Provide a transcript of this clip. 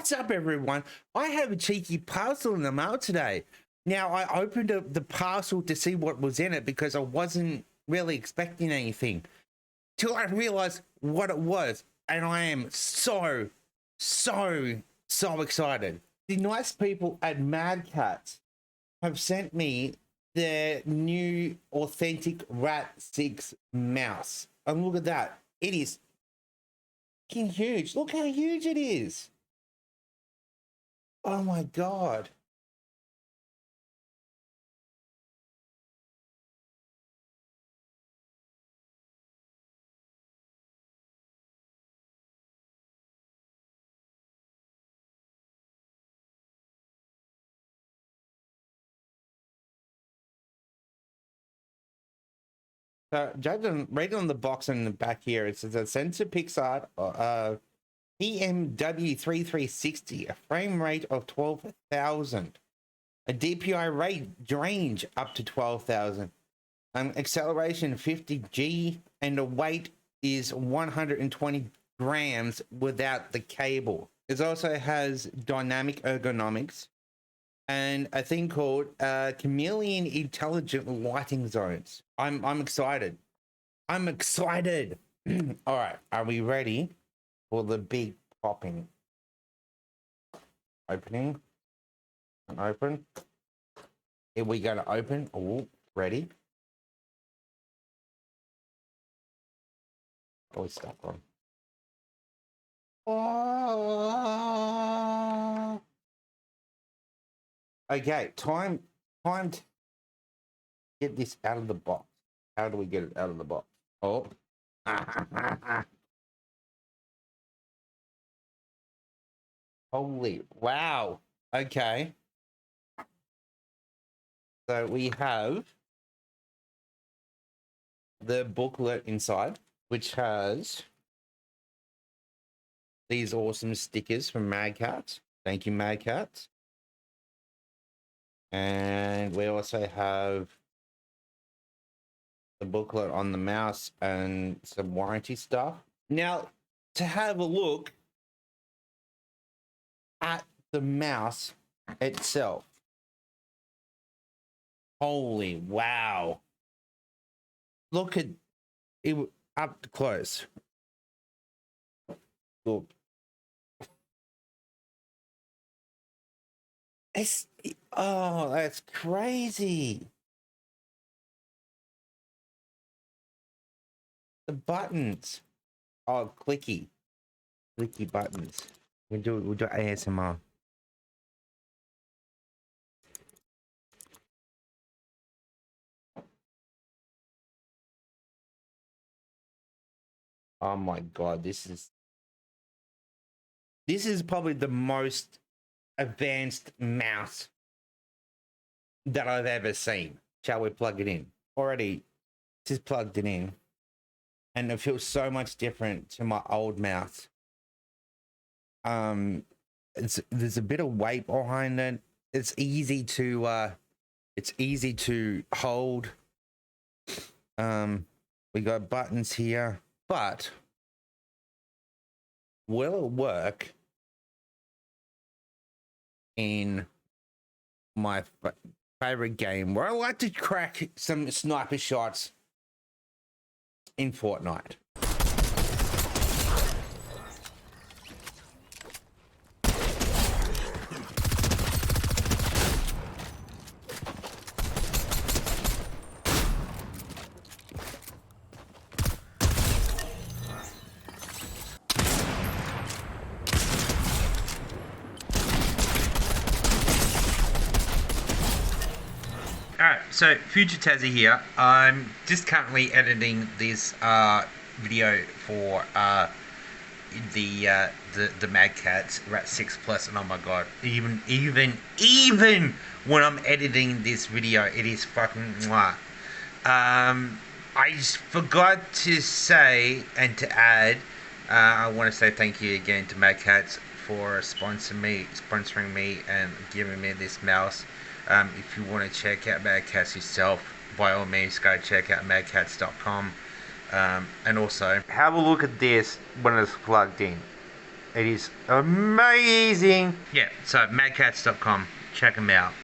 What's up, everyone? I have a cheeky parcel in the mail today. Now, I opened up the parcel to see what was in it because I wasn't really expecting anything till I realized what it was. And I am so excited. The nice people at Catz have sent me their new authentic r.a.t. mouse. And look at that. It is fucking huge. Look how huge it is. Oh my God. So, judging right on the box in the back here, it says a Sensor Pixar EMW3360, a frame rate of 12,000, a DPI range up to 12,000, acceleration 50G, and the weight is 120 grams without the cable. It also has dynamic ergonomics and a thing called chameleon intelligent lighting zones. I'm excited. I'm excited. All right, are we ready for the big popping? Opening and open. Here we go to open. Oh, ready? Oh, it's stuck on. Oh. Okay, time to get this out of the box. How do we get it out of the box? Oh. Holy wow. Okay. So we have the booklet inside, which has these awesome stickers from Catz. Thank you, Catz. And we also have the booklet on the mouse and some warranty stuff. Now, to have a look at the mouse itself. Holy wow. Look at it up close. Look. Oh, that's crazy. The buttons. Oh, clicky buttons. We'll do ASMR. Oh my God, this is probably the most advanced mouse that I've ever seen. Shall we plug it in? Already just plugged it in, and it feels so much different to my old mouse. There's a bit of weight behind it. It's easy to hold. We got buttons here, but will it work in my favorite game where I like to crack some sniper shots in Fortnite? Alright, so Future Tazzy here. I'm just currently editing this video for the Catz r.a.t. Plus, and oh my God, even when I'm editing this video, it is fucking mwah. I forgot to say and to add, I want to say thank you again to Catz for sponsoring me and giving me this mouse. If you want to check out Catz yourself, by all means, go check out mystl.ink. And also, have a look at this when it's plugged in. It is amazing. Yeah, so madcats.com. Check them out.